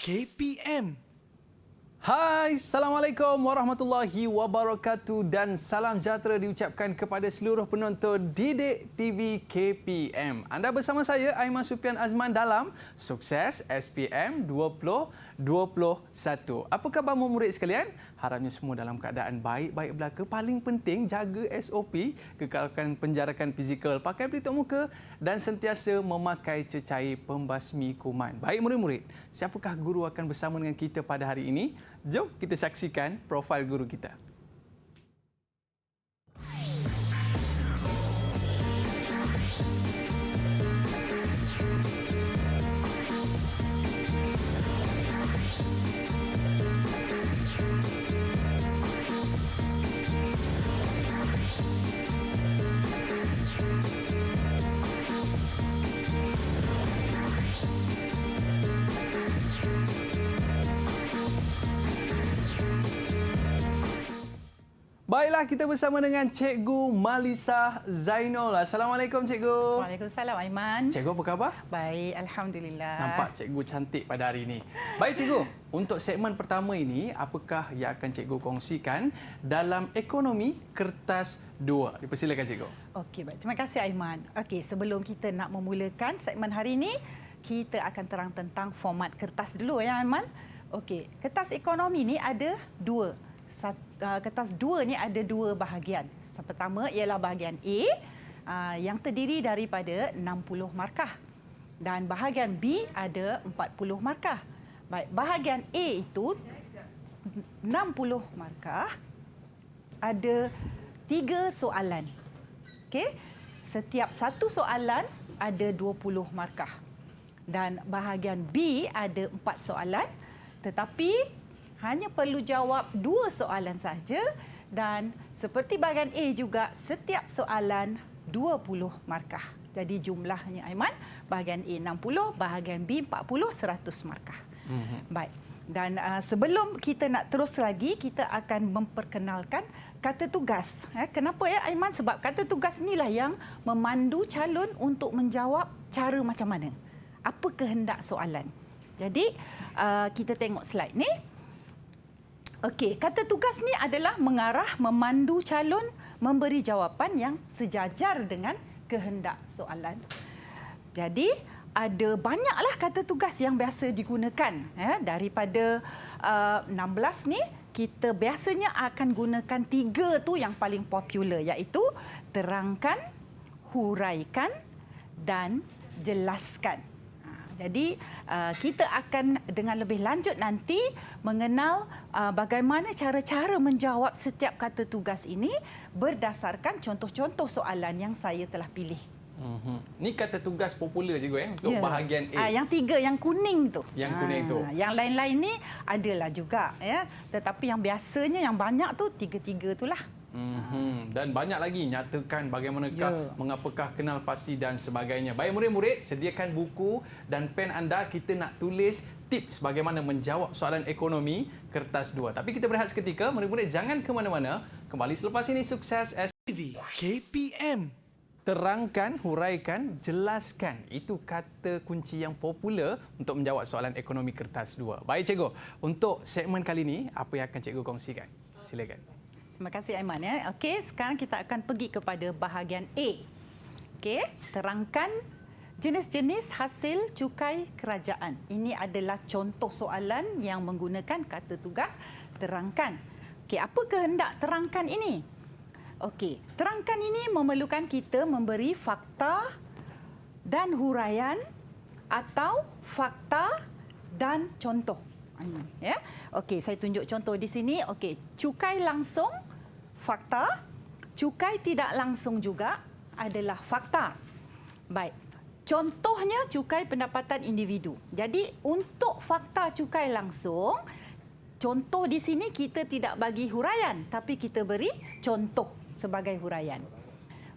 KPM. Hai, Assalamualaikum warahmatullahi wabarakatuh dan salam sejahtera diucapkan kepada seluruh penonton Didik TV KPM. Anda bersama saya, Aiman Sufian Azman dalam Sukses SPM 2021. Apa khabar murid sekalian? Harapnya semua dalam keadaan baik-baik belaka. Paling penting, jaga SOP, kekalkan penjarakan fizikal, pakai pelitup muka dan sentiasa memakai cecair pembasmi kuman. Baik murid-murid, siapakah guru akan bersama dengan kita pada hari ini? Jom kita saksikan profil guru kita. Baiklah, kita bersama dengan Cikgu Malisa Zainul. Assalamualaikum, Cikgu. Waalaikumsalam, Aiman. Cikgu, apa khabar? Baik, Alhamdulillah. Nampak Cikgu cantik pada hari ini. Baik, Cikgu. Untuk segmen pertama ini, apakah yang akan Cikgu kongsikan dalam ekonomi kertas 2? Dipersilakan, Cikgu. Okey, baik. Terima kasih, Aiman. Okey, sebelum kita nak memulakan segmen hari ini, kita akan terang tentang format kertas dulu, ya, Aiman. Okey, kertas ekonomi ni ada dua. Kertas 2 ni ada dua bahagian. Pertama ialah bahagian A yang terdiri daripada 60 markah dan bahagian B ada 40 markah. Baik, bahagian A itu 60 markah, ada 3 soalan. Okey, setiap satu soalan ada 20 markah. Dan bahagian B ada 4 soalan tetapi hanya perlu jawab 2 soalan saja dan seperti bahagian A juga setiap soalan 20 markah. Jadi jumlahnya, Aiman, bahagian A 60, bahagian B 40, 100 markah. Baik. Dan sebelum kita nak terus lagi, kita akan memperkenalkan kata tugas. Kenapa ya, Aiman? Sebab kata tugas inilah yang memandu calon untuk menjawab cara macam mana. Apa kehendak soalan. Jadi kita tengok slide ni. Okey, kata tugas ni adalah mengarah, memandu calon memberi jawapan yang sejajar dengan kehendak soalan. Jadi, ada banyaklah kata tugas yang biasa digunakan. Daripada 16 ni, kita biasanya akan gunakan 3 tu yang paling popular, iaitu terangkan, huraikan dan jelaskan. Jadi, kita akan dengan lebih lanjut nanti mengenal bagaimana cara-cara menjawab setiap kata tugas ini berdasarkan contoh-contoh soalan yang saya telah pilih. Ini kata tugas popular juga untuk bahagian A. Yang 3, yang kuning tu. Yang kuning tu. Yang lain-lain ni adalah juga. Tetapi yang biasanya, yang banyak tu 3-3 itulah. Dan banyak lagi nyatakan bagaimanakah, mengapakah, kenal pasti dan sebagainya. Baik murid-murid, sediakan buku dan pen anda. Kita nak tulis tips bagaimana menjawab soalan ekonomi kertas 2. Tapi kita berehat seketika. Murid-murid jangan ke mana-mana. Kembali selepas ini Sukses TV KPM. Terangkan, huraikan, jelaskan. Itu kata kunci yang popular untuk menjawab soalan ekonomi kertas 2. Baik Cikgu, untuk segmen kali ini, apa yang akan Cikgu kongsikan? Silakan. Terima kasih, Aiman. Okey, sekarang kita akan pergi kepada bahagian A. Okey, terangkan jenis-jenis hasil cukai kerajaan. Ini adalah contoh soalan yang menggunakan kata tugas terangkan. Okey, apa kehendak terangkan ini? Okey, terangkan ini memerlukan kita memberi fakta dan huraian atau fakta dan contoh. Ya. Okey, saya tunjuk contoh di sini. Okey, cukai langsung fakta, cukai tidak langsung juga adalah fakta. Baik. Contohnya cukai pendapatan individu. Jadi untuk fakta cukai langsung, contoh di sini kita tidak bagi huraian tapi kita beri contoh sebagai huraian.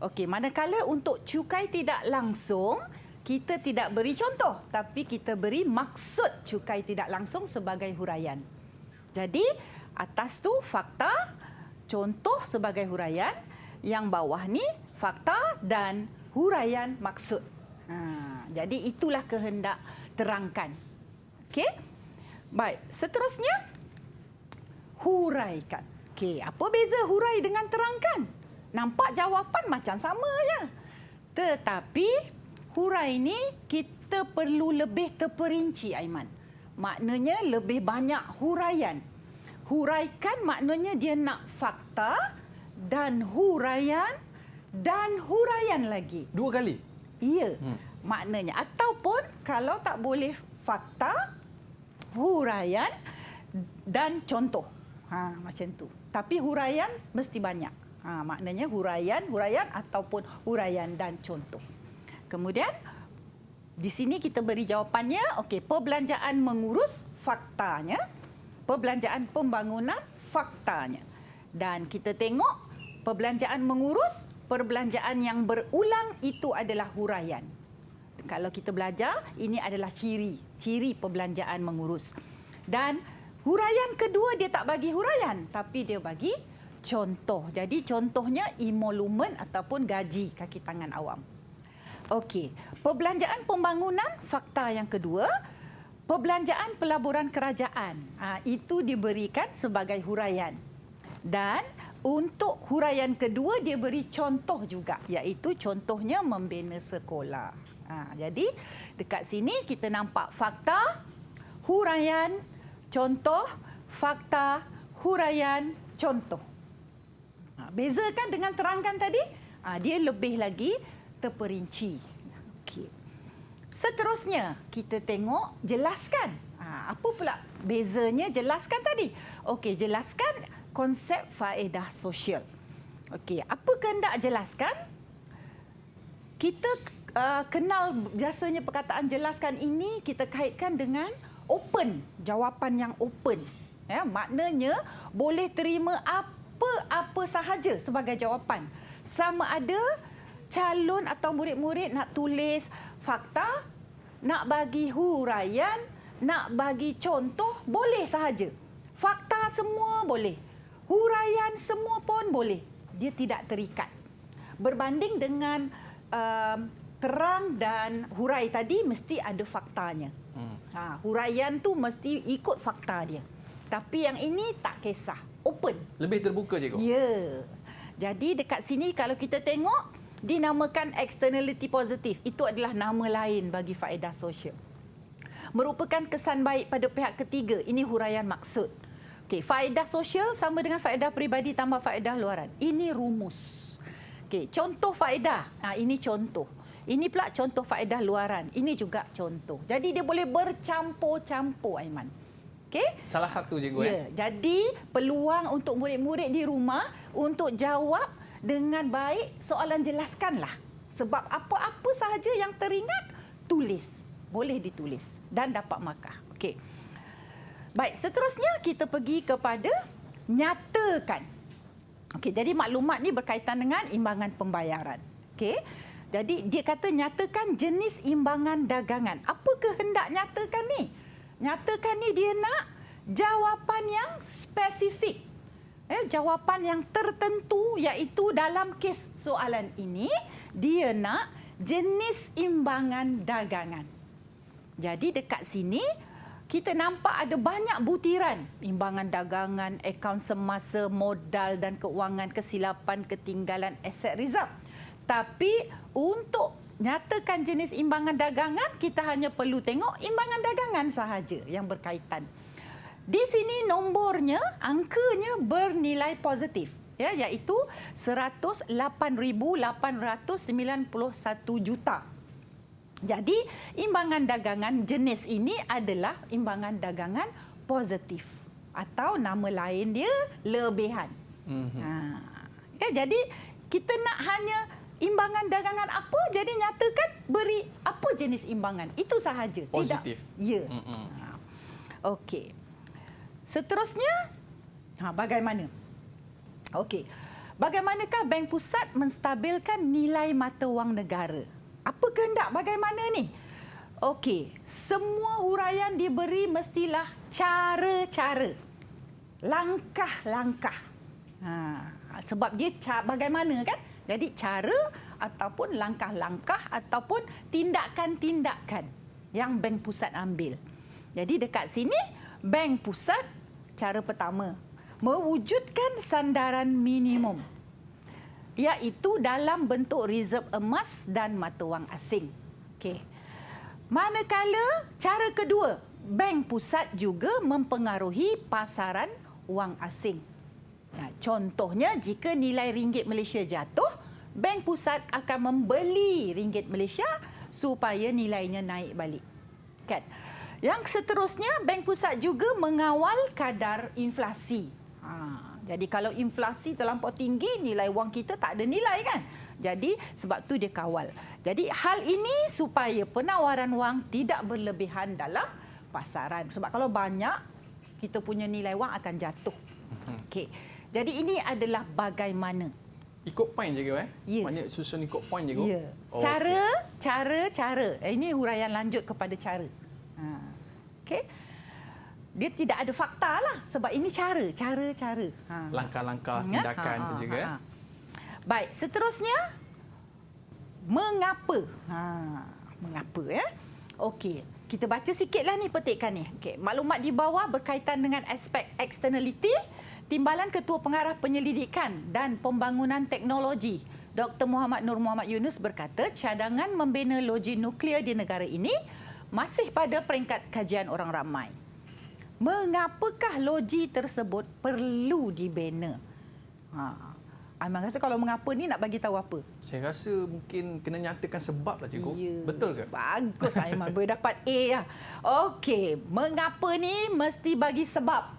Okey, manakala untuk cukai tidak langsung, kita tidak beri contoh tapi kita beri maksud cukai tidak langsung sebagai huraian. Jadi atas tu fakta, contoh sebagai huraian, yang bawah ni fakta dan huraian maksud. Jadi itulah kehendak terangkan. Okey. Baik, seterusnya huraikan. Okey, apa beza hurai dengan terangkan? Nampak jawapan macam sama je. Tetapi hurai ni kita perlu lebih terperinci, Aiman. Maknanya lebih banyak huraian. Huraikan maknanya dia nak fakta dan huraian lagi. 2 kali? Ya, maknanya. Ataupun kalau tak boleh fakta, huraian dan contoh. Macam tu. Tapi huraian mesti banyak. Maknanya huraian ataupun huraian dan contoh. Kemudian di sini kita beri jawapannya. Okey, perbelanjaan mengurus faktanya, perbelanjaan pembangunan faktanya. Dan kita tengok perbelanjaan mengurus, perbelanjaan yang berulang itu adalah huraian. Kalau kita belajar, ini adalah ciri perbelanjaan mengurus. Dan huraian kedua dia tak bagi huraian, tapi dia bagi contoh. Jadi contohnya emolumen ataupun gaji kaki tangan awam. Okey, perbelanjaan pembangunan fakta yang kedua, perbelanjaan pelaburan kerajaan. Itu diberikan sebagai huraian. Dan untuk huraian kedua dia beri contoh juga, iaitu contohnya membina sekolah. Jadi dekat sini kita nampak fakta, huraian, contoh, fakta, huraian, contoh. Bezakan dengan terangkan tadi, dia lebih lagi terperinci. Okey. Seterusnya, kita tengok jelaskan. Apa pula bezanya jelaskan tadi? Okey, jelaskan konsep faedah sosial. Okey, apa kehendak jelaskan? Kita kenal biasanya perkataan jelaskan ini kita kaitkan dengan open, jawapan yang open. Maknanya boleh terima apa-apa sahaja sebagai jawapan. Sama ada calon atau murid-murid nak tulis fakta, nak bagi huraian, nak bagi contoh, boleh sahaja. Fakta semua boleh. Huraian semua pun boleh. Dia tidak terikat. Berbanding dengan terang dan hurai tadi, mesti ada faktanya. Huraian tu mesti ikut fakta dia. Tapi yang ini tak kisah. Open. Lebih terbuka, cikgu? Ya. Jadi dekat sini kalau kita tengok, dinamakan externality positif. Itu adalah nama lain bagi faedah sosial. Merupakan kesan baik pada pihak ketiga. Ini huraian maksud. Okey, faedah sosial sama dengan faedah peribadi tambah faedah luaran. Ini rumus. Okey, contoh faedah. Ini contoh. Ini pula contoh faedah luaran. Ini juga contoh. Jadi dia boleh bercampur-campur, Aiman. Okey? Salah satu, cikgu. Ya, jadi peluang untuk murid-murid di rumah untuk jawab dengan baik soalan jelaskanlah. Sebab apa-apa sahaja yang teringat, tulis. Boleh ditulis dan dapat markah. Okey. Baik, seterusnya kita pergi kepada nyatakan. Okey, jadi maklumat ni berkaitan dengan imbangan pembayaran. Okey. Jadi dia kata nyatakan jenis imbangan dagangan. Apa kehendak nyatakan ni? Nyatakan ni dia nak jawapan yang spesifik. Jawapan yang tertentu, iaitu dalam kes soalan ini dia nak jenis imbangan dagangan. Jadi dekat sini kita nampak ada banyak butiran. Imbangan dagangan, akaun semasa, modal dan keuangan, kesilapan, ketinggalan, aset reserve. Tapi untuk nyatakan jenis imbangan dagangan, kita hanya perlu tengok imbangan dagangan sahaja yang berkaitan. Di sini nombornya, angkanya bernilai positif. Iaitu 108,891 juta. Jadi, imbangan dagangan jenis ini adalah imbangan dagangan positif. Atau nama lain dia, lebihan. Jadi, kita nak hanya imbangan dagangan apa, jadi nyatakan beri apa jenis imbangan. Itu sahaja. Positif. Tidak, ya. Okey. Seterusnya, bagaimana? Okey. Bagaimanakah Bank Pusat menstabilkan nilai mata wang negara? Apa kehendak bagaimana ni? Okey, semua huraian diberi mestilah cara-cara. Langkah-langkah. Sebab dia bagaimana kan? Jadi cara ataupun langkah-langkah ataupun tindakan-tindakan yang Bank Pusat ambil. Jadi dekat sini Bank Pusat, cara pertama, mewujudkan sandaran minimum, iaitu dalam bentuk reserve emas dan mata wang asing. Okey. Manakala cara kedua, Bank Pusat juga mempengaruhi pasaran wang asing. Nah, contohnya, jika nilai ringgit Malaysia jatuh, Bank Pusat akan membeli ringgit Malaysia supaya nilainya naik balik. Kan? Yang seterusnya, Bank Pusat juga mengawal kadar inflasi. Jadi kalau inflasi terlampau tinggi, nilai wang kita tak ada nilai kan. Jadi sebab tu dia kawal. Jadi hal ini supaya penawaran wang tidak berlebihan dalam pasaran. Sebab kalau banyak, kita punya nilai wang akan jatuh. Okey. Jadi ini adalah bagaimana. Ikut point je ke? Ya. Maknanya susun ikut point je ke? Ya. Cara. Ini huraian lanjut kepada cara. Okey. Dia tidak ada fakta lah sebab ini cara. Langkah-langkah tindakan tu juga. Baik, seterusnya mengapa? Mengapa ya? Okey, kita baca sikitlah ni petikan ni. Okey, maklumat di bawah berkaitan dengan aspek externality. Timbalan Ketua Pengarah Penyelidikan dan Pembangunan Teknologi Dr. Muhammad Nur Muhammad Yunus berkata cadangan membina loji nuklear di negara ini masih pada peringkat kajian orang ramai. Mengapakah loji tersebut perlu dibina? Aiman rasa kalau mengapa ni nak bagi tahu apa? Saya rasa mungkin kena nyatakan sebab lah cikgu. Ya. Betul ke? Bagus Aiman, boleh dapat A lah. Okey, mengapa ni mesti bagi sebab.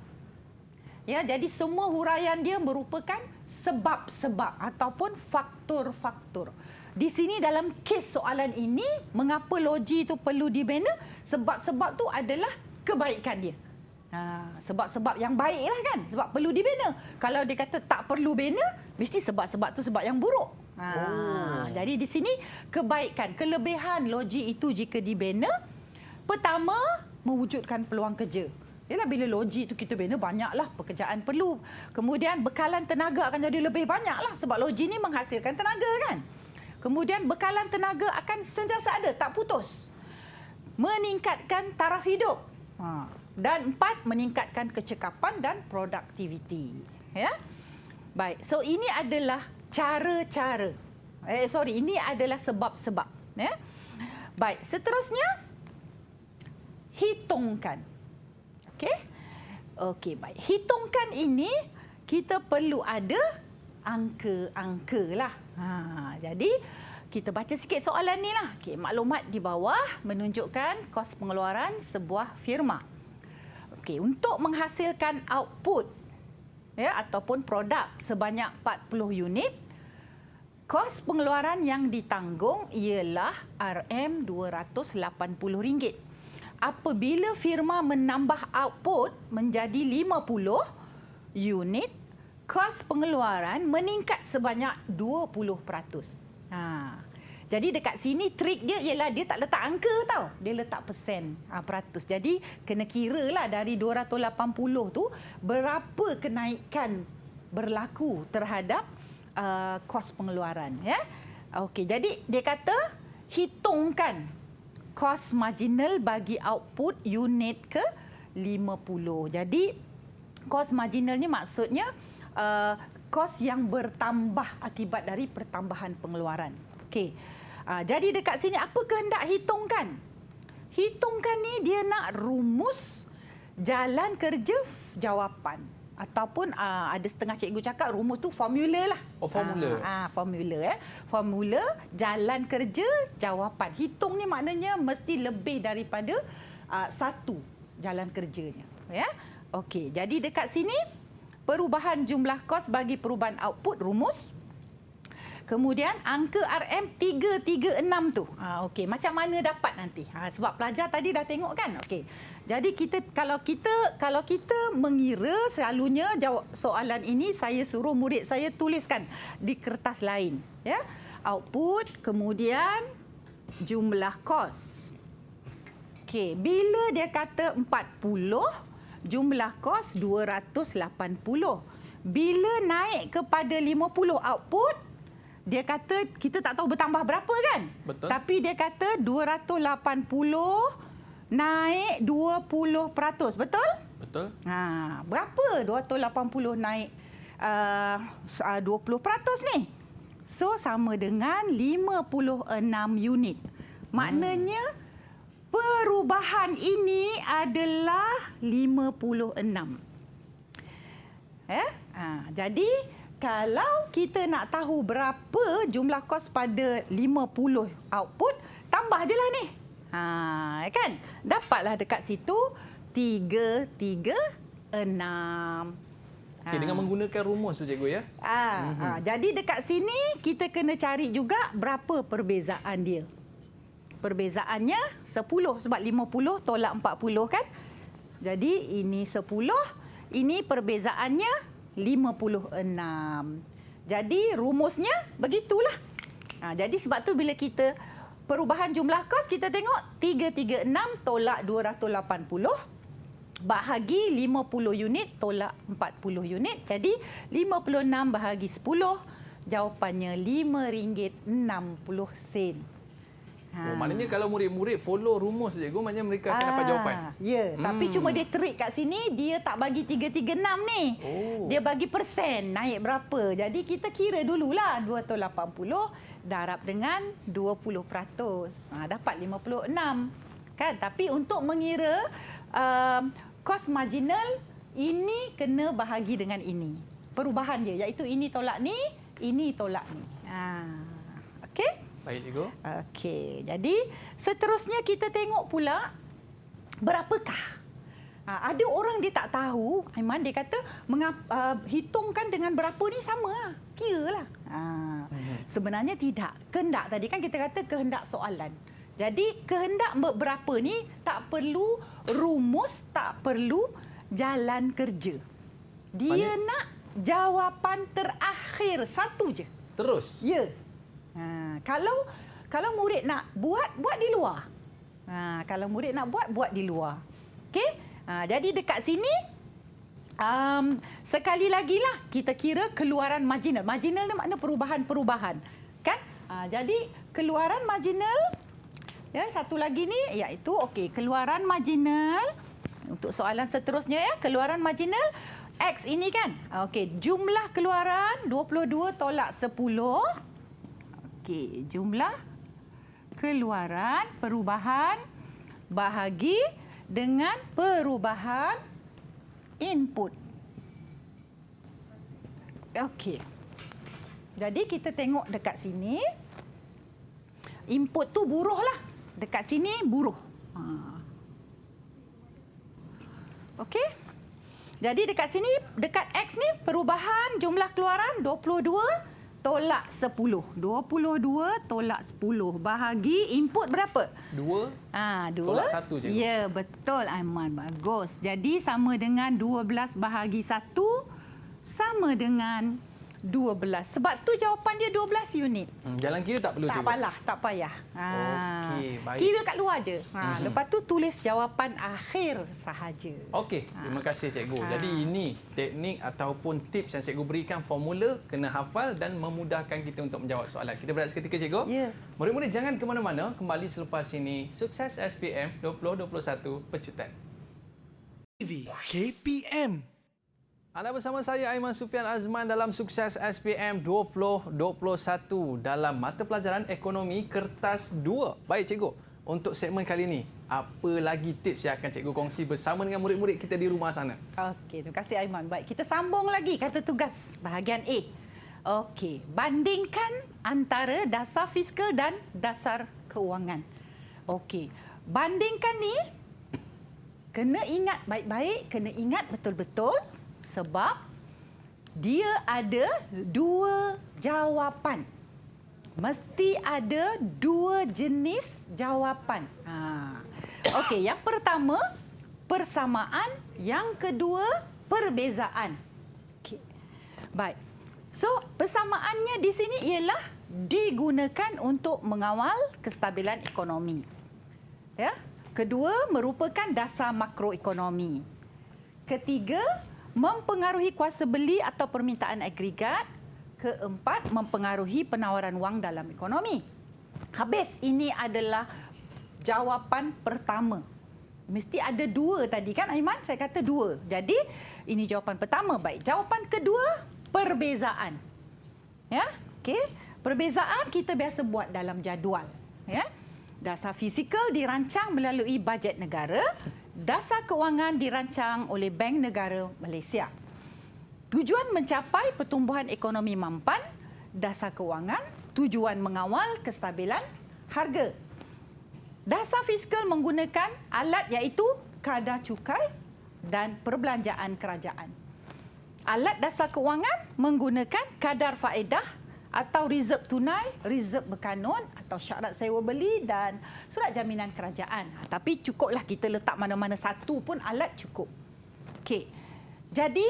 Ya, jadi semua huraian dia merupakan sebab-sebab ataupun faktor-faktor. Di sini dalam kes soalan ini, mengapa loji itu perlu dibina? Sebab-sebab tu adalah kebaikan dia. Sebab-sebab yang baik lah kan. Sebab perlu dibina. Kalau dia kata tak perlu bina, mesti sebab-sebab tu sebab yang buruk. Jadi di sini kebaikan, kelebihan loji itu jika dibina. Pertama, mewujudkan peluang kerja. Yalah, bila loji itu kita bina, banyaklah pekerjaan perlu. Kemudian bekalan tenaga akan jadi lebih banyaklah sebab loji ini menghasilkan tenaga kan. Kemudian bekalan tenaga akan sentiasa ada, tak putus. Meningkatkan taraf hidup. Dan 4, meningkatkan kecekapan dan produktiviti. Ya? Baik, so ini adalah cara-cara. Ini adalah sebab-sebab. Ya? Baik, seterusnya, hitungkan. Okey, baik. Hitungkan ini, kita perlu ada angka-angka lah. Jadi, kita baca sikit soalan ni lah. Okay, maklumat di bawah menunjukkan kos pengeluaran sebuah firma. Okey, untuk menghasilkan output ataupun produk sebanyak 40 unit, kos pengeluaran yang ditanggung ialah RM280. Apabila firma menambah output menjadi 50 unit, kos pengeluaran meningkat sebanyak 20%. Jadi dekat sini trik dia ialah dia tak letak angka tau. Dia letak persen, peratus. Jadi kena kira lah dari 280 tu berapa kenaikan berlaku terhadap kos pengeluaran. Ya? Okey, jadi dia kata hitungkan kos marginal bagi output unit ke 50. Jadi kos marginal ni maksudnya kos yang bertambah akibat dari pertambahan pengeluaran. Okey. Jadi dekat sini apa kehendak hitungkan? Hitungkan ni dia nak rumus jalan kerja jawapan. Ataupun ada setengah cikgu cakap rumus tu formula lah. Formula. Formula. Formula jalan kerja jawapan. Hitung ni maknanya mesti lebih daripada satu jalan kerjanya. Ya? Okey, jadi dekat sini perubahan jumlah kos bagi perubahan output rumus. Kemudian angka RM336 tu. Okey, macam mana dapat nanti? Sebab pelajar tadi dah tengok kan? Okey. Jadi kalau kita mengira selalunya jawab soalan ini saya suruh murid saya tuliskan di kertas lain, ya. Output kemudian jumlah kos. Okey, bila dia kata 40, jumlah kos 280. Bila naik kepada 50 output, dia kata kita tak tahu bertambah berapa kan? Betul. Tapi dia kata 280 naik 20%. Betul? Betul. Berapa 280 naik 20% ni? So, sama dengan 56 unit. Maknanya, perubahan ini adalah 56. Jadi, kalau kita nak tahu berapa jumlah kos pada 50 output, tambah je lah ni. Kan? Dapatlah dekat situ 336. Okey, dengan menggunakan rumus tu cikgu ya. Jadi dekat sini kita kena cari juga berapa perbezaan dia. Perbezaannya 10 sebab 50 tolak 40 kan. Jadi ini 10, ini perbezaannya 56. Jadi rumusnya begitulah. Jadi sebab tu bila kita perubahan jumlah kos kita tengok 336 tolak 280 bahagi 50 unit tolak 40 unit. Jadi 56 bahagi 10 jawapannya RM5.60. Maknanya kalau murid-murid follow rumus cikgu, maknanya mereka akan dapat jawapan. Ya, tapi cuma dia trik kat sini, dia tak bagi 336 ni. Dia bagi persen, naik berapa. Jadi kita kira dululah 280 darab dengan 20%. Dapat 56. Kan? Tapi untuk mengira kos marginal, ini kena bahagi dengan ini. Perubahan dia, iaitu ini tolak ni, ini tolak ni. Okey? Baik cikgu. Okey, jadi seterusnya kita tengok pula berapakah. Ada orang dia tak tahu, Aiman, dia kata hitungkan dengan berapa ni sama lah. Kira lah. Sebenarnya tidak. Kehendak tadi kan kita kata kehendak soalan. Jadi kehendak berapa ni tak perlu rumus, tak perlu jalan kerja. Dia nak jawapan terakhir satu je. Terus? Ya. Kalau murid nak buat di luar. Kalau murid nak buat di luar. Okey? Jadi dekat sini sekali lagi lah kita kira keluaran marginal. Marginal ni makna perubahan-perubahan. Kan? Jadi keluaran marginal, ya, satu lagi ni iaitu keluaran marginal untuk soalan seterusnya ya, keluaran marginal X ini kan. Jumlah keluaran 22 tolak 10. Jumlah keluaran perubahan bahagi dengan perubahan input. Jadi kita tengok dekat sini. Input tu buruh lah. Dekat sini buruh. Okey. Jadi dekat sini, dekat X ni perubahan jumlah keluaran 22 tolak 10. 22 tolak 10 bahagi input berapa? 2 tolak 1 je. Ya, betul Aiman. Bagus. Jadi sama dengan 12 bahagi 1 sama dengan 12. Sebab tu jawapan dia 12 unit. Jalan kira tak perlu cikgu? Tak payah. Okey, baik. Kira kat luar je. Lepas tu tulis jawapan akhir sahaja. Okey, terima kasih cikgu. Jadi ini teknik ataupun tips yang cikgu berikan, formula kena hafal dan memudahkan kita untuk menjawab soalan. Kita berehat seketika cikgu. Ya. Murid-murid jangan ke mana-mana, kembali selepas ini. Sukses SPM 2021 Pecutan. TV KPM. Anda bersama saya Aiman Sufian Azman dalam Sukses SPM 2021 dalam mata pelajaran Ekonomi Kertas 2. Baik cikgu, untuk segmen kali ini, apa lagi tips yang akan cikgu kongsi bersama dengan murid-murid kita di rumah sana? Okey, terima kasih Aiman. Baik, kita sambung lagi kata tugas bahagian A. Okey, bandingkan antara dasar fiskal dan dasar keuangan. Okey, bandingkan ni kena ingat baik-baik, kena ingat betul-betul. Sebab dia ada dua jawapan. Mesti ada dua jenis jawapan. Okey, yang pertama persamaan, yang kedua perbezaan. Okey. Baik. So, persamaannya di sini ialah digunakan untuk mengawal kestabilan ekonomi. Ya. Kedua, merupakan dasar makroekonomi. Ketiga, mempengaruhi kuasa beli atau permintaan agregat. Keempat, mempengaruhi penawaran wang dalam ekonomi. Habis, ini adalah jawapan pertama. Mesti ada dua tadi kan Aiman? Saya kata dua. Jadi ini jawapan pertama. Baik, jawapan kedua, perbezaan. Ya, okey. Perbezaan kita biasa buat dalam jadual. Ya. Dasar fizikal dirancang melalui bajet negara. Dasar kewangan dirancang oleh Bank Negara Malaysia. Tujuan mencapai pertumbuhan ekonomi mampan. Dasar kewangan, tujuan mengawal kestabilan harga. Dasar fiskal menggunakan alat iaitu kadar cukai dan perbelanjaan kerajaan. Alat dasar kewangan menggunakan kadar faedah atau reserve tunai, reserve berkanun atau syarat sewa beli dan surat jaminan kerajaan. Tapi cukuplah kita letak mana-mana satu pun alat cukup. Okey. Jadi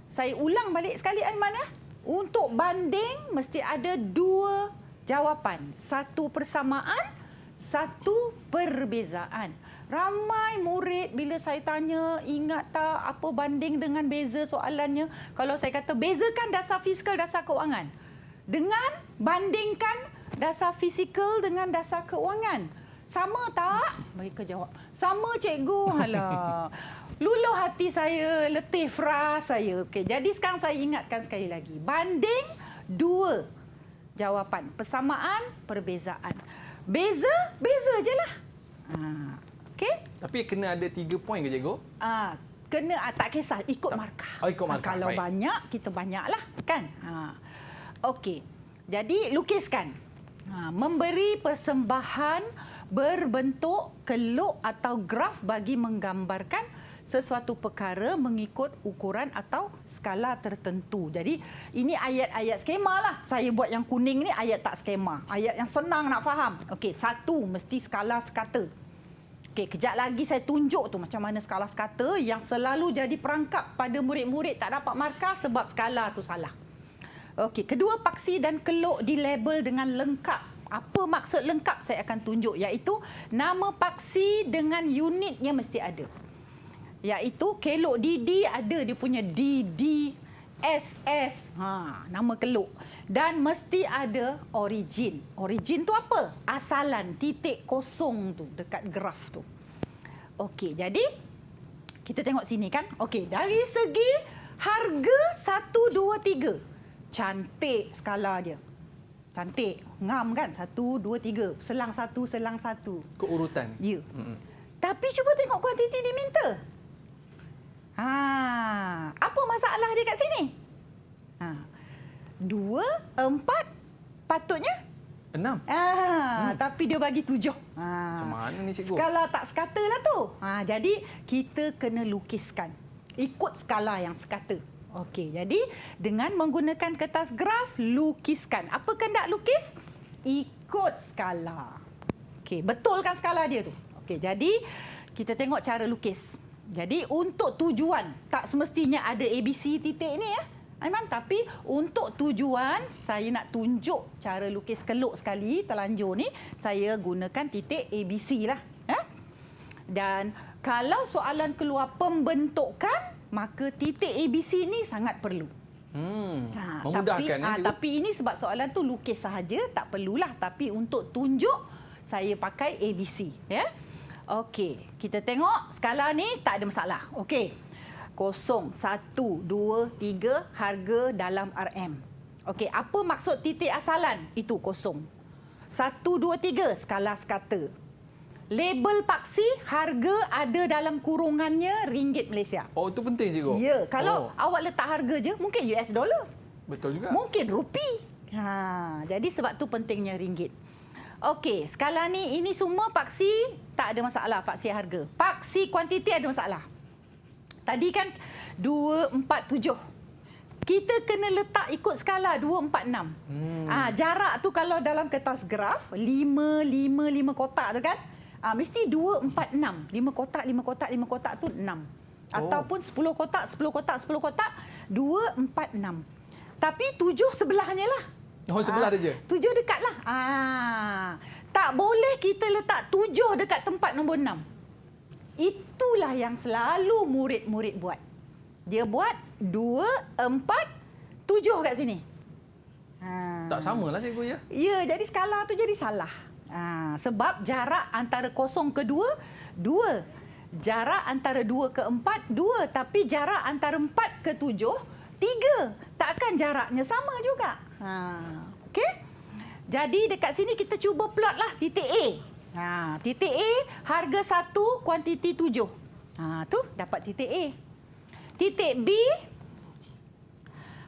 saya ulang balik sekali Aiman ya. Untuk banding mesti ada dua jawapan. Satu persamaan, satu perbezaan. Ramai murid bila saya tanya, ingat tak apa banding dengan beza soalannya? Kalau saya kata bezakan dasar fiskal, dasar kewangan. Dengan bandingkan dasar fizikal dengan dasar kewangan. Sama tak? Mereka jawab, sama cikgu. Alah. Luluh hati saya, letih fras saya. Okey, jadi sekarang saya ingatkan sekali lagi. Banding dua jawapan. Persamaan, perbezaan. Beza je lah. Okey? Tapi kena ada 3 poin ke cikgu? Kena tak kisah, ikut markah. Oh, ikut markah. Kalau Baik. banyak, kita banyaklah. Kan? Okey. Jadi, lukiskan. Memberi persembahan berbentuk keluk atau graf bagi menggambarkan sesuatu perkara mengikut ukuran atau skala tertentu. Jadi, ini ayat-ayat skema lah. Saya buat yang kuning ni ayat tak skema. Ayat yang senang nak faham. Okey, satu mesti skala sekata. Okey, kejap lagi saya tunjuk tu macam mana skala sekata yang selalu jadi perangkap pada murid-murid tak dapat markah sebab skala tu salah. Okey, kedua, paksi dan keluk dilabel dengan lengkap. Apa maksud lengkap saya akan tunjuk, iaitu nama paksi dengan unitnya mesti ada. Iaitu keluk DD ada dia punya DD, SS, nama keluk. Dan mesti ada origin. Origin tu apa? Asalan, titik kosong tu dekat graf tu. Okey, jadi kita tengok sini kan. Okey, dari segi harga 1, 2, 3. Cantik skala dia. Cantik. Ngam kan? 1, 2, 3. Selang satu, selang satu. Keurutan. Ya. Tapi cuba tengok kuantiti diminta. Apa masalah dia kat sini? 2, 4, patutnya 6. Tapi dia bagi 7. Macam mana ni cikgu? Skala tak sekata lah tu. Jadi kita kena lukiskan. Ikut skala yang sekata. Okey, jadi dengan menggunakan kertas graf, lukiskan. Apa kehendak lukis? Ikut skala. Okey, betul kan skala dia tu? Okey, jadi kita tengok cara lukis. Jadi untuk tujuan, tak semestinya ada ABC titik ni ya, Aiman. Tapi untuk tujuan, saya nak tunjuk cara lukis keluk sekali, terlanjur ni, saya gunakan titik ABC lah. Dan kalau soalan keluar pembentukan, maka titik ABC ni sangat perlu. Memudahkan. Tapi ini sebab soalan tu lukis sahaja, tak perlulah. Tapi untuk tunjuk, saya pakai ABC. Ya. Okey, kita tengok skala ni tak ada masalah. Okey. 0, 1, 2, 3 harga dalam RM. Okey, apa maksud titik asalan? Itu 0. 1, 2, 3 skala sekata. Label paksi harga ada dalam kurungannya ringgit Malaysia. Oh, itu penting cikgu. Ya, kalau awak letak harga je mungkin US dollar. Betul juga. Mungkin rupi. Jadi sebab tu pentingnya ringgit. Okey, skala ni ini semua paksi tak ada masalah, paksi harga. Paksi kuantiti ada masalah. Tadi kan 2, 4, 7. Kita kena letak ikut skala 2, 4, 6. Jarak tu kalau dalam kertas graf 5, 5, 5 kotak tu kan. Mesti 2, 4, 6. 5 kotak, 5 kotak, 5 kotak tu 6. Ataupun 10 kotak, 10 kotak, 10 kotak, 2, 4, 6. Tapi 7 sebelahnya lah. Oh, sebelah dia je? 7 dekat lah. Tak boleh kita letak 7 dekat tempat nombor 6. Itulah yang selalu murid-murid buat. Dia buat 2, 4, 7 kat sini. Tak samalah cikgu ya? Ya, jadi skala tu jadi salah. Sebab jarak antara 0 ke 2, 2. Jarak antara 2 ke 4, 2. Tapi jarak antara 4 ke 7, 3. Takkan jaraknya sama juga. Okey? Jadi dekat sini kita cuba plotlah titik A. Titik A, harga 1, kuantiti 7. Tu dapat titik A. Titik B,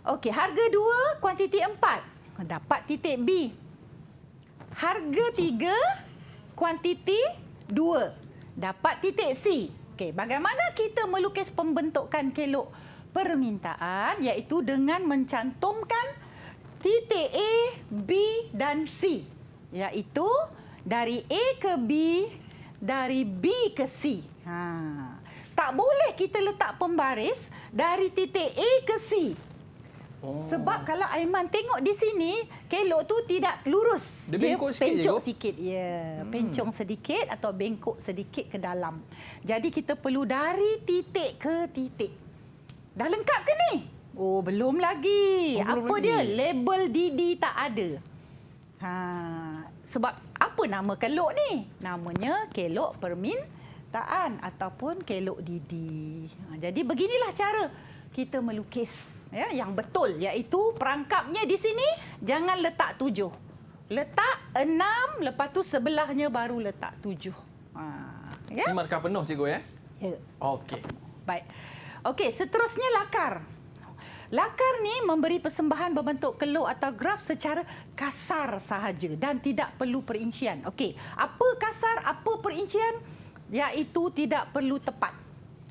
okey, harga 2, kuantiti 4. Dapat titik B. Harga 3, kuantiti 2. Dapat titik C. Okey, bagaimana kita melukis pembentukan kelok permintaan, iaitu dengan mencantumkan titik A, B dan C. Iaitu dari A ke B, dari B ke C. Tak boleh kita letak pembaris dari titik A ke C. Sebab kalau Aiman tengok di sini, kelok tu tidak lurus. Dia bengkok sikit je, pencok Go? sikit. Ya, pencong sedikit atau bengkok sedikit ke dalam. Jadi kita perlu dari titik ke titik. Dah lengkap ke ni? Oh, belum lagi. Belum Apa lagi. dia? Label DD tak ada. Sebab apa nama kelok ni? Namanya kelok permintaan ataupun kelok DD. Jadi beginilah cara kita melukis yang betul, iaitu perangkapnya di sini jangan letak 7. Letak 6, lepas tu sebelahnya baru letak 7. Ini markah penuh, cikgu ya? Ya. Okey. Baik. Okey, seterusnya lakar. Lakar ni memberi persembahan berbentuk kelok atau graf secara kasar sahaja dan tidak perlu perincian. Okey, apa kasar, apa perincian? Iaitu tidak perlu tepat.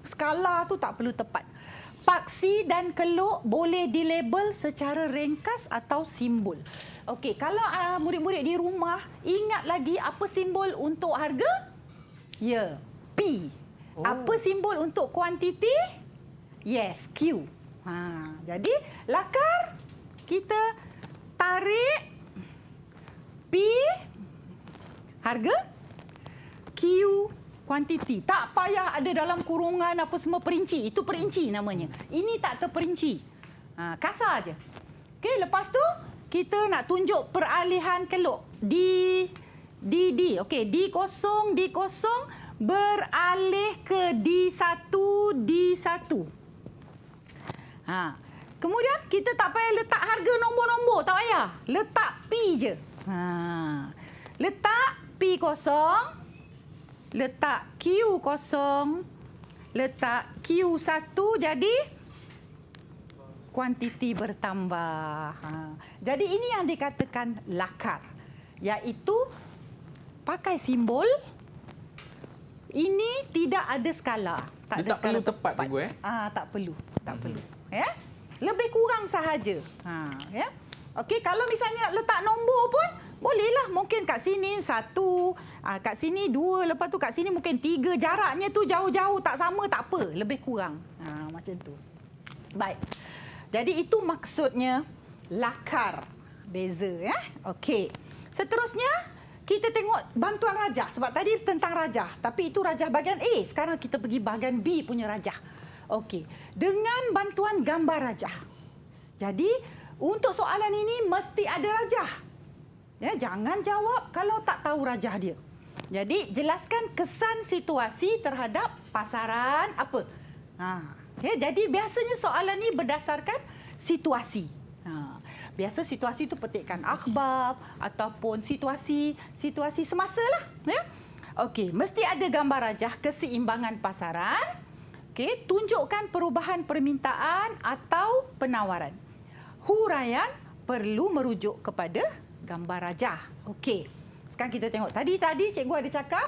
Skala tu tak perlu tepat. Paksi dan kelok boleh dilabel secara ringkas atau simbol. Okey, kalau murid-murid di rumah ingat lagi apa simbol untuk harga? Ya, P. Apa simbol untuk kuantiti? Yes, Q. Jadi lakar kita tarik P harga, Q kuantiti. Tak payah ada dalam kurungan apa semua perinci. Itu perinci namanya. Ini tak terperinci. Kasar aja. Okey, lepas tu kita nak tunjuk peralihan kelok. D. Okey, D0 beralih ke D1. Kemudian kita tak payah letak harga nombor-nombor, tak payah. Letak P je. Letak P0, letak Q0, letak Q1, jadi kuantiti bertambah. Jadi ini yang dikatakan lakar, iaitu pakai simbol. Ini tidak ada skala. Dia tak perlu tepat, cikgu, Tak perlu. Ya? Lebih kurang sahaja. Ya? Okey, kalau misalnya nak letak nombor pun bolehlah. Mungkin kat sini 1, kat sini 2, lepas tu kat sini mungkin 3. Jaraknya tu jauh-jauh tak sama, tak apa. Lebih kurang. Macam tu. Baik. Jadi itu maksudnya lakar. Beza, ya. Okey. Seterusnya kita tengok bantuan rajah. Sebab tadi tentang rajah. Tapi itu rajah bahagian A. Sekarang kita pergi bahagian B punya rajah. Okey. Dengan bantuan gambar rajah. Jadi, untuk soalan ini mesti ada rajah. Ya, jangan jawab kalau tak tahu rajah dia. Jadi, jelaskan kesan situasi terhadap pasaran apa. Ya, jadi, biasanya soalan ini berdasarkan situasi. Biasa situasi itu petikkan akhbar ataupun situasi semasa lah. Ya? Okey, mesti ada gambar rajah keseimbangan pasaran. Okey, tunjukkan perubahan permintaan atau penawaran. Huraian perlu merujuk kepada gambar rajah. Okey. Sekarang kita tengok. Tadi cikgu ada cakap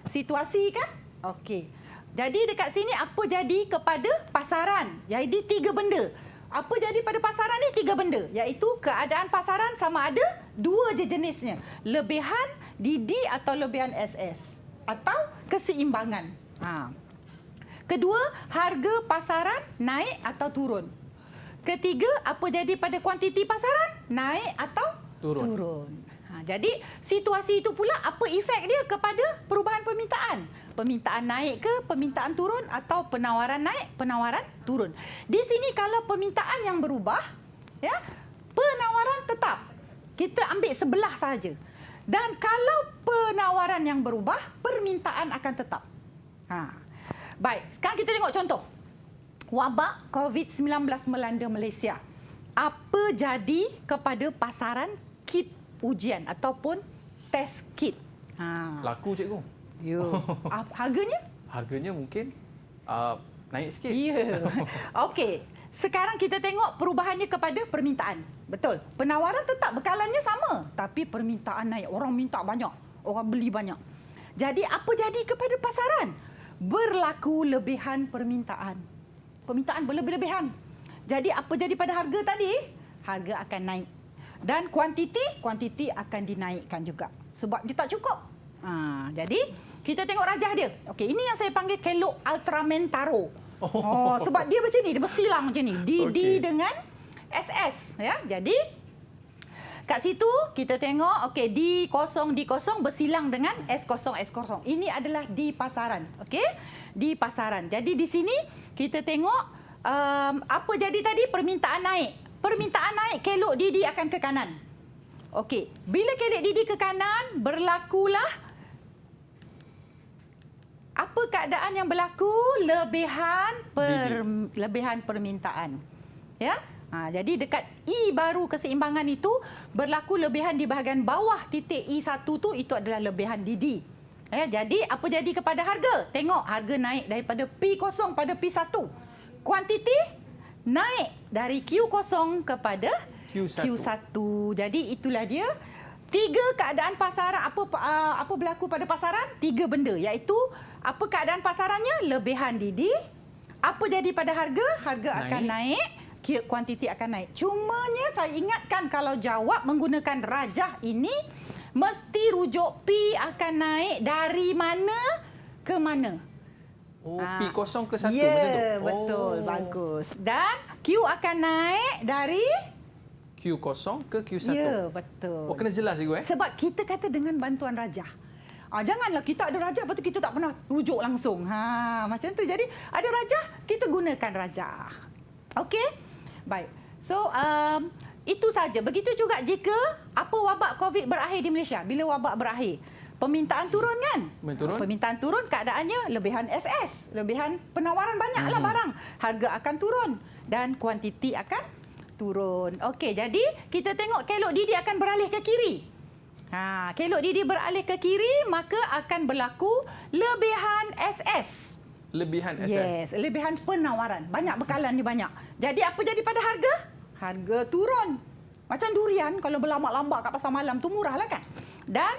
situasi kan? Okey. Jadi dekat sini apa jadi kepada pasaran? Jadi 3 benda. Apa jadi pada pasaran ni? 3 benda. Iaitu keadaan pasaran sama ada 2 je jenisnya. Lebihan DD atau lebihan SS. Atau keseimbangan. Kedua, harga pasaran naik atau turun. Ketiga, apa jadi pada kuantiti pasaran? Naik atau turun. Jadi, situasi itu pula apa efek dia kepada perubahan permintaan? Permintaan naik ke permintaan turun atau penawaran naik, penawaran turun. Di sini kalau permintaan yang berubah, ya, penawaran tetap. Kita ambil sebelah sahaja. Dan kalau penawaran yang berubah, permintaan akan tetap. Baik, sekarang kita tengok contoh. Wabak COVID-19 melanda Malaysia. Apa jadi kepada pasaran kit ujian ataupun test kit? Laku cikgu. Harganya? Harganya mungkin naik sikit. Ya. Okey. Sekarang kita tengok perubahannya kepada permintaan. Betul. Penawaran tetap bekalannya sama, tapi permintaan naik. Orang minta banyak, orang beli banyak. Jadi apa jadi kepada pasaran? Berlaku lebihan permintaan. Permintaan berlebih-lebihan. Jadi apa jadi pada harga tadi? Harga akan naik. Dan kuantiti akan dinaikkan juga. Sebab dia tak cukup. Jadi kita tengok rajah dia. Okey, ini yang saya panggil kelok Ultramentaro. Sebab dia macam ni, dia bersilang macam ni. DD dengan SS, ya. Jadi kat situ kita tengok D0 bersilang dengan S0. Ini adalah di pasaran, okey? Di pasaran. Jadi di sini kita tengok apa jadi tadi, permintaan naik. Permintaan naik, kelok DD akan ke kanan. Okey, bila kelok DD ke kanan, berlakulah apa keadaan yang berlaku? Lebihan permintaan. Ya? Jadi dekat I baru keseimbangan itu berlaku lebihan di bahagian bawah titik I1 tu, itu adalah lebihan DD. Jadi apa jadi kepada harga? Tengok harga naik daripada P0 pada P1. Kuantiti naik dari Q0 kepada Q1. Jadi itulah dia. 3 keadaan pasaran. Apa berlaku pada pasaran? 3 benda, iaitu apa keadaan pasarannya? Lebihan DD. Apa jadi pada harga? Harga akan naik, kuantiti akan naik. Cumanya saya ingatkan, kalau jawab menggunakan rajah ini, mesti rujuk P akan naik dari mana ke mana. P0 ke 1 ya, macam tu? Betul, bagus. Dan Q akan naik dari Q0 ke Q1. Ya, betul. Kena jelas cikgu Sebab kita kata dengan bantuan rajah. Janganlah kita ada rajah, lepas tu kita tak pernah rujuk langsung. Macam tu. Jadi ada rajah, kita gunakan rajah. Okey? Baik. So, itu saja. Begitu juga jika apa wabak COVID berakhir di Malaysia. Bila wabak berakhir, permintaan turun kan? Permintaan turun, keadaannya lebihan SS. Lebihan penawaran banyaklah barang. Harga akan turun dan kuantiti akan turun. Okey, jadi kita tengok kelok DD akan beralih ke kiri. Kelok DD beralih ke kiri, maka akan berlaku lebihan SS. Lebihan SS. Yes, lebihan penawaran. Banyak bekalan dia banyak. Jadi apa jadi pada harga? Harga turun. Macam durian kalau berlambak-lambak kat pasar malam tu murahlah kan. Dan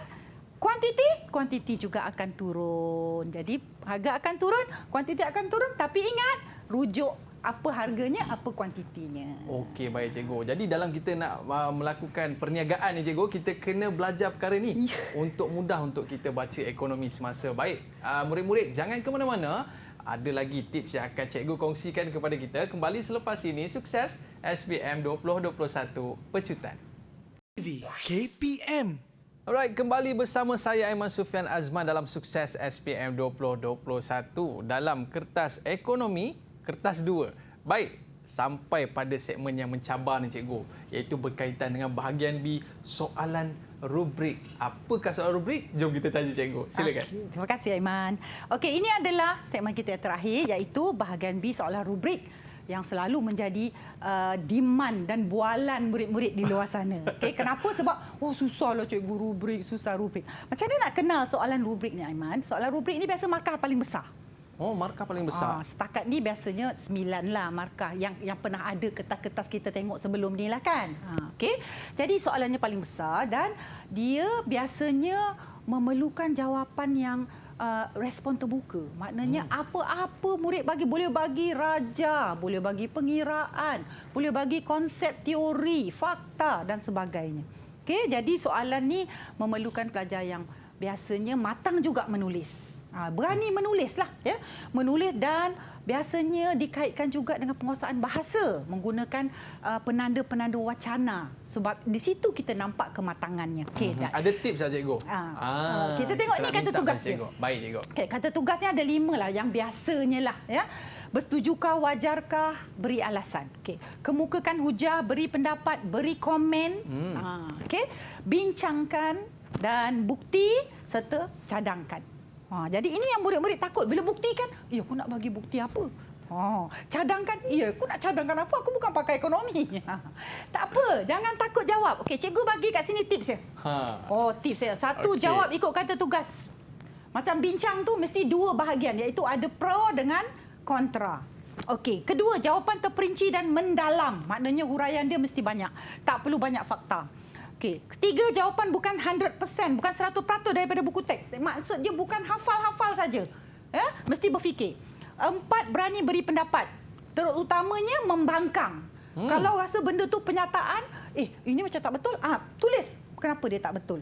kuantiti juga akan turun. Jadi harga akan turun, kuantiti akan turun, tapi ingat rujuk apa harganya, apa kuantitinya. Okey, baik cikgu. Jadi dalam kita nak melakukan perniagaan ni cikgu, kita kena belajar perkara ni untuk mudah untuk kita baca ekonomi semasa. Baik, murid-murid jangan ke mana-mana. Ada lagi tips yang akan cikgu kongsikan kepada kita. Kembali selepas ini. Sukses SPM 2021 Pecutan TV KPM. Alright, kembali bersama saya Aiman Sufian Azman dalam Sukses SPM 2021 dalam kertas ekonomi kertas 2. Baik, sampai pada segmen yang mencabar ni cikgu, iaitu berkaitan dengan bahagian B, soalan rubrik. Apakah soalan rubrik? Jom kita tanya cikgu. Silakan. Okay. Terima kasih Aiman. Okey, ini adalah segmen kita yang terakhir, iaitu bahagian B, soalan rubrik, yang selalu menjadi demand dan bualan murid-murid di luar sana. Okay, kenapa? Sebab susahlah cikgu rubrik, susah rubrik. Macam mana nak kenal soalan rubrik ni Aiman? Soalan rubrik ni biasa markah paling besar. Markah paling besar. Setakat ni biasanya 9 lah markah yang pernah ada kertas-kertas kita tengok sebelum ni lah kan. Okey. Jadi soalannya paling besar dan dia biasanya memerlukan jawapan yang respon terbuka. Maknanya apa-apa murid bagi, boleh bagi raja, boleh bagi pengiraan, boleh bagi konsep teori, fakta dan sebagainya. Okey, jadi soalan ni memerlukan pelajar yang biasanya matang juga menulis. Berani menulislah, ya. Menulis dan biasanya dikaitkan juga dengan penguasaan bahasa menggunakan penanda-penanda wacana, sebab di situ kita nampak kematangannya. Okey, ada tips saja cikgu. Kita tengok ni kata tugas dia. Baik cikgu. Okey, kata tugasnya ada 5 lah yang biasanya lah, ya. Bersetujukah, wajarkah, beri alasan. Okey, kemukakan hujah, beri pendapat, beri komen. Okey, bincangkan dan bukti serta cadangkan. Jadi ini yang murid-murid takut bila buktikan, aku nak bagi bukti apa? Cadangkan, aku nak cadangkan apa? Aku bukan pakai ekonomi. Tak apa, jangan takut jawab. Okey, cikgu bagi kat sini tips dia. Tips dia. Satu, jawab ikut kata tugas. Macam bincang tu mesti dua bahagian, iaitu ada pro dengan kontra. Okey, kedua, jawapan terperinci dan mendalam. Maknanya huraian dia mesti banyak. Tak perlu banyak fakta. Okey, ketiga, jawapan bukan 100%, bukan 100% daripada buku teks. Maksud dia bukan hafal-hafal saja. Mesti berfikir. Empat, berani beri pendapat. Terutamanya membangkang. Kalau rasa benda tu penyataan, ini macam tak betul, tulis kenapa dia tak betul.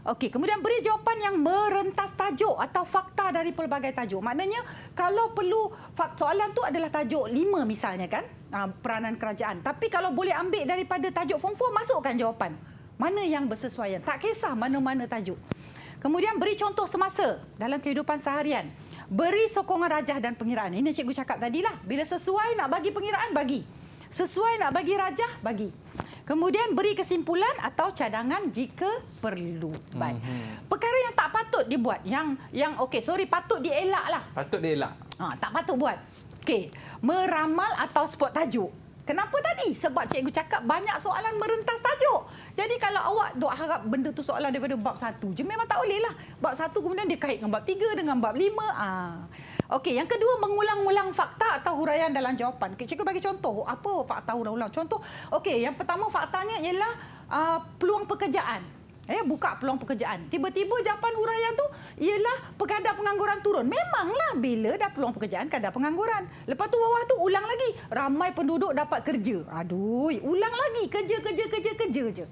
Okey, kemudian beri jawapan yang merentas tajuk atau fakta dari pelbagai tajuk. Maknanya kalau perlu soalan tu adalah tajuk 5 misalnya kan, peranan kerajaan. Tapi kalau boleh ambil daripada tajuk form 4, masukkan jawapan. Mana yang bersesuaian. Tak kisah mana-mana tajuk. Kemudian beri contoh semasa dalam kehidupan seharian. Beri sokongan rajah dan pengiraan. Ini cikgu cakap tadilah. Bila sesuai nak bagi pengiraan, bagi. Sesuai nak bagi rajah, bagi. Kemudian beri kesimpulan atau cadangan jika perlu. Baik. Perkara yang tak patut dibuat, patut dielak lah. Patut dielak. Tak patut buat. Okey, meramal atau spot tajuk. Kenapa tadi? Sebab cikgu cakap banyak soalan merentas tajuk. Jadi kalau awak duk harap benda tu soalan daripada bab 1 je, memang tak boleh lah. Bab 1 kemudian dia kait dengan bab 3, dengan bab 5. Okey, yang kedua, mengulang-ulang fakta atau huraian dalam jawapan. Cikgu bagi contoh. Apa fakta ulang-ulang? Contoh, okey, yang pertama faktanya ialah peluang pekerjaan. Buka peluang pekerjaan. Tiba-tiba jawapan huraian tu ialah kadar pengangguran turun. Memanglah bila dah peluang pekerjaan, kadar pengangguran. Lepas tu bawah tu ulang lagi. Ramai penduduk dapat kerja. Aduh, ulang lagi. Kerja je.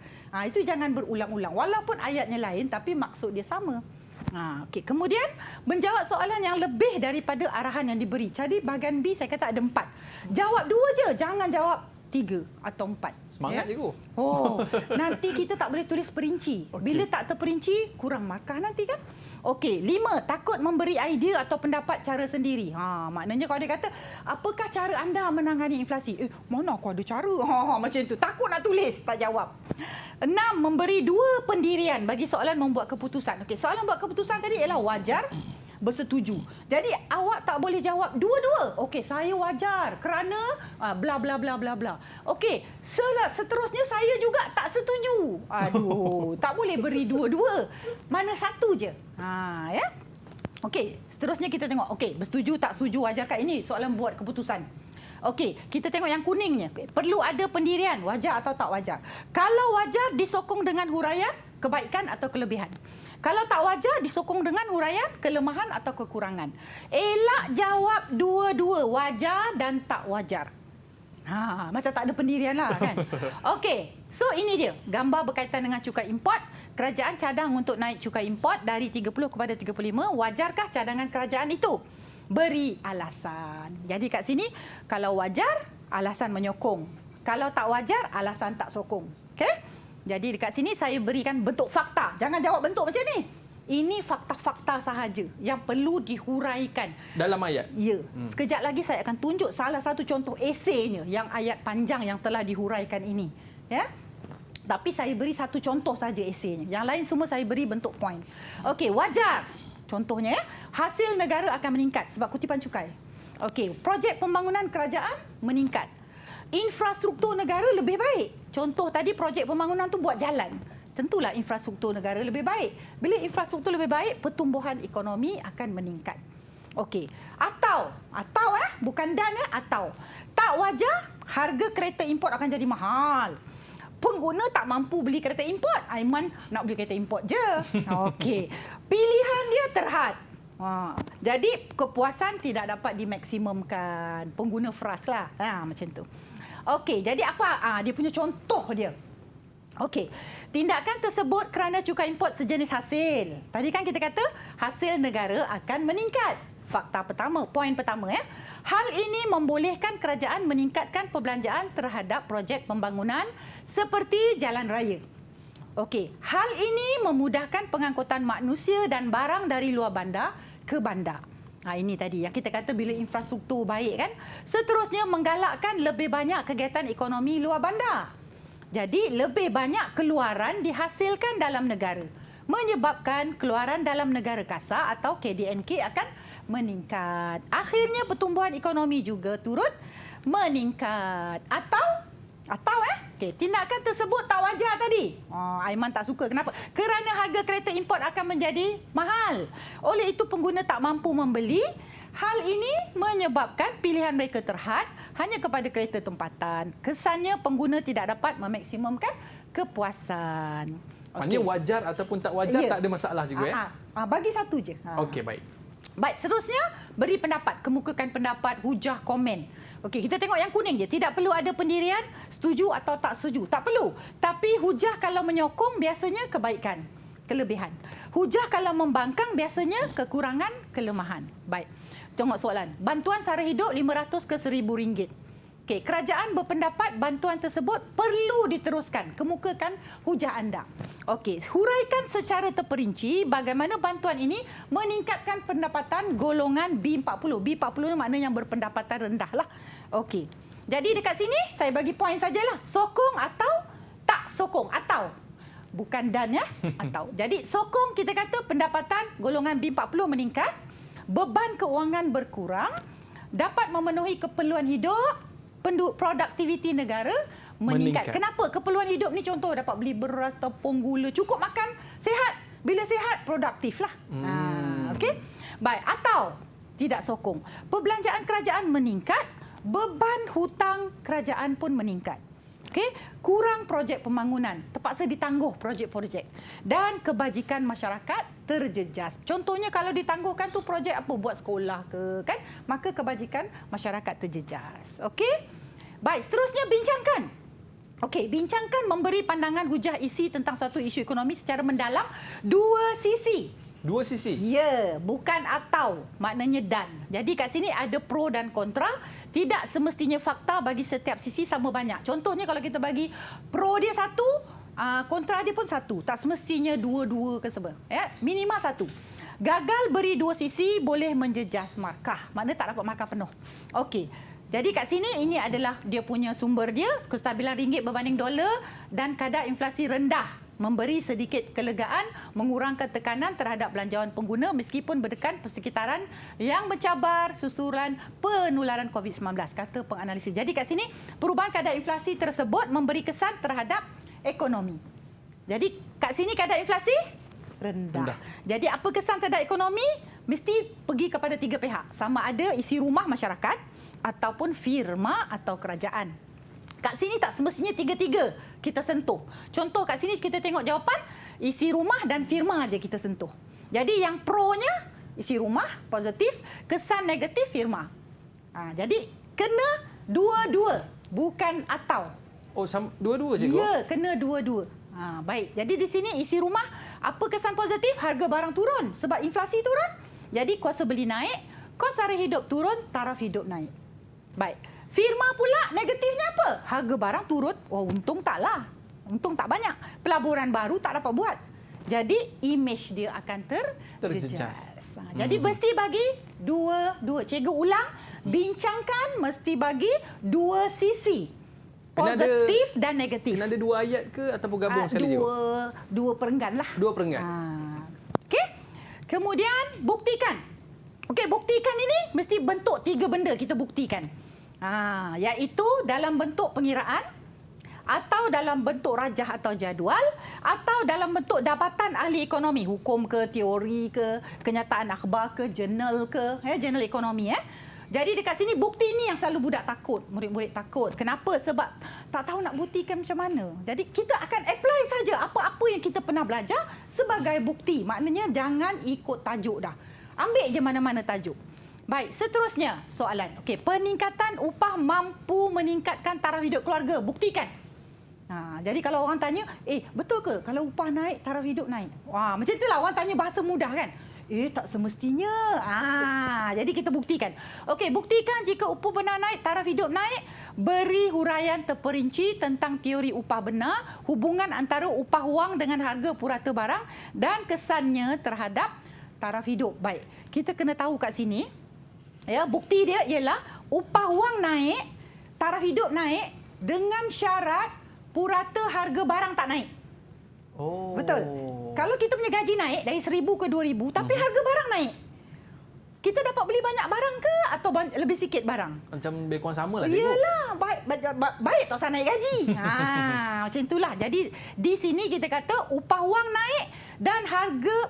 Itu jangan berulang-ulang. Walaupun ayatnya lain tapi maksud dia sama. Okey. Kemudian menjawab soalan yang lebih daripada arahan yang diberi. Jadi bahagian B saya kata ada 4. Jawab 2 je. Jangan jawab 3 atau 4. Semangat cikgu. Nanti kita tak boleh tulis perinci. Bila tak terperinci, kurang markah nanti kan? Okey, 5, takut memberi idea atau pendapat cara sendiri. Maknanya kalau dia kata, apakah cara anda menangani inflasi? Mana aku ada cara? Macam tu. Takut nak tulis, tak jawab. 6, memberi 2 pendirian bagi soalan membuat keputusan. Okey, soalan membuat keputusan tadi ialah wajar, bersetuju. Jadi awak tak boleh jawab dua-dua. Okey, saya wajar kerana bla bla bla bla bla. Okey, seterusnya saya juga tak setuju. Aduh, tak boleh beri dua-dua. Mana satu je. Ya. Okey, seterusnya kita tengok. Okey, bersetuju tak setuju, wajar kat ini soalan buat keputusan. Okey, kita tengok yang kuningnya. Perlu ada pendirian, wajar atau tak wajar. Kalau wajar disokong dengan huraian kebaikan atau kelebihan. Kalau tak wajar, disokong dengan huraian kelemahan atau kekurangan. Elak jawab dua-dua, wajar dan tak wajar. Macam tak ada pendirian lah kan. Okey, so ini dia gambar berkaitan dengan cukai import. Kerajaan cadang untuk naik cukai import dari 30 kepada 35. Wajarkah cadangan kerajaan itu? Beri alasan. Jadi kat sini, kalau wajar, alasan menyokong. Kalau tak wajar, alasan tak sokong. Okey? Jadi dekat sini saya berikan bentuk fakta. Jangan jawab bentuk macam ni. Ini fakta-fakta sahaja yang perlu dihuraikan. Dalam ayat? Ya. Sekejap lagi saya akan tunjuk salah satu contoh eseinya yang ayat panjang yang telah dihuraikan ini. Ya. Tapi saya beri satu contoh saja eseinya. Yang lain semua saya beri bentuk poin. Okey, wajar. Contohnya, hasil negara akan meningkat sebab kutipan cukai. Okey, projek pembangunan kerajaan meningkat. Infrastruktur negara lebih baik. Contoh tadi projek pembangunan tu buat jalan. Tentulah infrastruktur negara lebih baik. Bila infrastruktur lebih baik, pertumbuhan ekonomi akan meningkat. Okey. Atau bukan dan atau. Tak wajar, harga kereta import akan jadi mahal. Pengguna tak mampu beli kereta import. Aiman nak beli kereta import je. Okey. Pilihan dia terhad. Jadi kepuasan tidak dapat dimaksimumkan. Pengguna frust lah. Macam tu. Okey, jadi apa dia punya contoh dia? Okey, tindakan tersebut kerana cukai import sejenis hasil. Tadi kan kita kata hasil negara akan meningkat. Fakta pertama, poin pertama ya. Hal ini membolehkan kerajaan meningkatkan perbelanjaan terhadap projek pembangunan seperti jalan raya. Okey, hal ini memudahkan pengangkutan manusia dan barang dari luar bandar ke bandar. Ini tadi yang kita kata bila infrastruktur baik kan. Seterusnya menggalakkan lebih banyak kegiatan ekonomi luar bandar. Jadi lebih banyak keluaran dihasilkan dalam negara. menyebabkan keluaran dalam negara kasar atau KDNK akan meningkat. Akhirnya pertumbuhan ekonomi juga turut meningkat. Okey, tindakan tersebut tak wajar tadi. Aiman tak suka. Kenapa? Kerana harga kereta import akan menjadi mahal. Oleh itu pengguna tak mampu membeli. Hal ini menyebabkan pilihan mereka terhad hanya kepada kereta tempatan. Kesannya pengguna tidak dapat memaksimumkan kepuasan. Maknanya wajar ataupun tak wajar tak ada masalah juga ya? Bagi satu je. Okey, baik. Baik, seterusnya beri pendapat, kemukakan pendapat, hujah, komen. Okey, kita tengok yang kuning je. Tidak perlu ada pendirian, setuju atau tak setuju. Tak perlu. Tapi hujah kalau menyokong biasanya kebaikan, kelebihan. Hujah kalau membangkang biasanya kekurangan, kelemahan. Baik. Tengok soalan. Bantuan sara hidup 500 ke RM1,000. Okey, kerajaan berpendapat bantuan tersebut perlu diteruskan. Kemukakan hujah anda. Okey, huraikan secara terperinci bagaimana bantuan ini meningkatkan pendapatan golongan B40. B40 ni maknanya yang berpendapatan rendah lah. Okey. Jadi dekat sini saya bagi poin sajalah. Sokong atau tak sokong atau bukan dan ya, atau. Jadi sokong kita kata pendapatan golongan B40 meningkat, beban keuangan berkurang, dapat memenuhi keperluan hidup, produktiviti negara meningkat. Kenapa? Keperluan hidup ni contoh dapat beli beras, tepung, gula, cukup makan, sihat. Bila sihat, produktif lah. Okey? Baik, atau tidak sokong. Perbelanjaan kerajaan meningkat, beban hutang kerajaan pun meningkat. Okey? Kurang projek pembangunan, terpaksa ditangguh projek-projek. Dan kebajikan masyarakat terjejas. Contohnya kalau ditangguhkan tu projek apa? Buat sekolah ke, kan? Maka kebajikan masyarakat terjejas. Okey? Baik, seterusnya bincangkan. Okey, bincangkan memberi pandangan hujah isi tentang suatu isu ekonomi secara mendalam dua sisi. Dua sisi? Ya, bukan atau. Maknanya dan. Jadi kat sini ada pro dan kontra. Tidak semestinya fakta bagi setiap sisi sama banyak. Contohnya kalau kita bagi pro dia satu, kontra dia pun satu. Tak semestinya dua-dua ke sebab. Ya, minimal satu. Gagal beri dua sisi boleh menjejas markah. Maknanya tak dapat markah penuh. Okey. Jadi kat sini ini adalah dia punya sumber dia, kestabilan ringgit berbanding dolar dan kadar inflasi rendah. Memberi sedikit kelegaan, mengurangkan tekanan terhadap belanjawan pengguna meskipun berdekan persekitaran yang bercabar susulan penularan COVID-19, kata penganalisis. Jadi kat sini perubahan kadar inflasi tersebut memberi kesan terhadap ekonomi. Jadi kat sini kadar inflasi rendah. Jadi apa kesan terhadap ekonomi? Mesti pergi kepada tiga pihak. Sama ada isi rumah masyarakat ataupun firma atau kerajaan. Kat sini tak semestinya tiga-tiga kita sentuh. Contoh kat sini kita tengok jawapan, isi rumah dan firma aja kita sentuh. Jadi yang pro-nya isi rumah, positif, kesan negatif firma. Jadi kena dua-dua, bukan atau. Oh, dua-dua je, Ya, kena dua-dua. Baik, jadi di sini isi rumah, apa kesan positif? Harga barang turun sebab inflasi turun. Jadi kuasa beli naik, kos sara hidup turun, taraf hidup naik. Baik. Firma pula negatifnya apa? Harga barang turun. Oh, untung taklah. Untung tak banyak. Pelaburan baru tak dapat buat. Jadi image dia akan terjejas. Jadi mesti bagi dua. Cikgu ulang, bincangkan mesti bagi dua sisi. Positif dan negatif. Kena ada dua ayat ke ataupun gabung sekali juga? Dua perenggan lah. Dua perenggan. Okey. Kemudian buktikan. Okey, buktikan ini mesti bentuk tiga benda kita buktikan. Iaitu dalam bentuk pengiraan, atau dalam bentuk rajah atau jadual, atau dalam bentuk dapatan ahli ekonomi, hukum ke, teori ke, kenyataan akhbar ke, jurnal ke, jurnal ekonomi. Jadi dekat sini bukti ini yang selalu budak takut, murid-murid takut. Kenapa? Sebab tak tahu nak buktikan macam mana. Jadi kita akan apply saja apa-apa yang kita pernah belajar sebagai bukti. Maknanya jangan ikut tajuk dah. Ambil je mana-mana tajuk. Baik, seterusnya soalan. Okey, peningkatan upah mampu meningkatkan taraf hidup keluarga. Buktikan. Jadi kalau orang tanya, betul ke kalau upah naik, taraf hidup naik? Wah, macam itulah orang tanya bahasa mudah kan? Tak semestinya. Jadi kita buktikan. Okey, buktikan jika upah benar naik, taraf hidup naik. Beri huraian terperinci tentang teori upah benar, hubungan antara upah wang dengan harga purata barang dan kesannya terhadap taraf hidup. Baik, kita kena tahu kat sini, bukti dia ialah upah wang naik, taraf hidup naik dengan syarat purata harga barang tak naik. Oh. Betul? Kalau kita punya gaji naik dari 1,000 ke 2,000 tapi harga barang naik. Kita dapat beli banyak barang ke atau lebih sikit barang? Macam lebih kurang sama lah, cikgu. Yalah, baik tak usah naik gaji. Macam itulah. Jadi di sini kita kata upah wang naik dan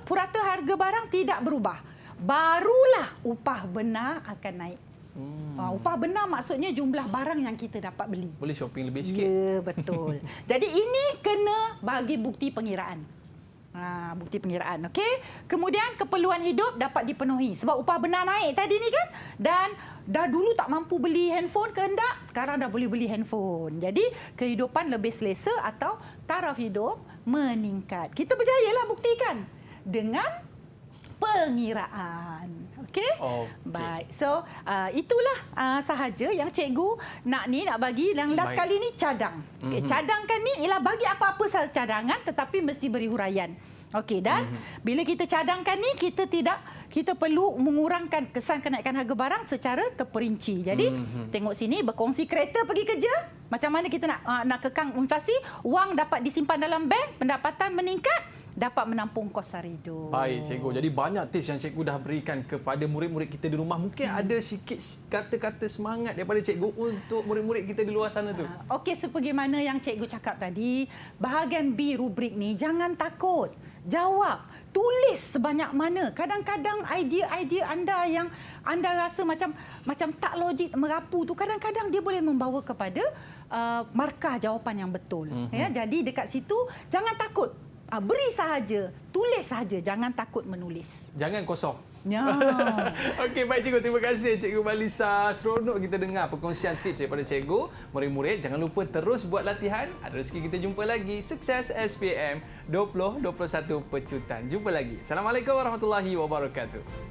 purata harga barang tidak berubah. Barulah upah benar akan naik. Upah benar maksudnya jumlah barang yang kita dapat beli. Boleh shopping lebih sikit. Ya, betul. Jadi ini kena bagi bukti pengiraan. Bukti pengiraan, okey. Kemudian keperluan hidup dapat dipenuhi sebab upah benar naik tadi ni kan. Dan dah dulu tak mampu beli handphone kehendak, sekarang dah boleh beli handphone. Jadi kehidupan lebih selesa atau taraf hidup meningkat. Kita berjayalah buktikan dengan pengiraan. Okey? Baik. So, itulah sahaja yang cikgu nak bagi. Yang last kali ni cadang. Okay, cadangkan ni ialah bagi apa-apa sahaja cadangan tetapi mesti beri huraian. Okey, dan bila kita cadangkan ni kita perlu mengurangkan kesan kenaikan harga barang secara terperinci. Jadi tengok sini, berkongsi kereta pergi kerja, macam mana kita nak kekang inflasi, wang dapat disimpan dalam bank, pendapatan meningkat, dapat menampung kos sara hidup. Baik, cikgu. Jadi banyak tips yang cikgu dah berikan kepada murid-murid kita di rumah. Mungkin ada sikit kata-kata semangat daripada cikgu untuk murid-murid kita di luar sana tu. Okey, sebagaimana yang cikgu cakap tadi, bahagian B rubrik ni jangan takut. Jawab, tulis sebanyak mana. Kadang-kadang idea-idea anda yang anda rasa macam tak logik, merapu tu, kadang-kadang dia boleh membawa kepada markah jawapan yang betul. Ya, jadi dekat situ jangan takut. Beri sahaja, tulis sahaja, jangan takut menulis. Jangan kosong. Ya. Okey, baik cikgu. Terima kasih Cikgu Malisa. Seronok kita dengar perkongsian tips daripada cikgu. Murid-murid, jangan lupa terus buat latihan. Ada rezeki kita jumpa lagi. Sukses SPM 2021 Pecutan. Jumpa lagi. Assalamualaikum warahmatullahi wabarakatuh.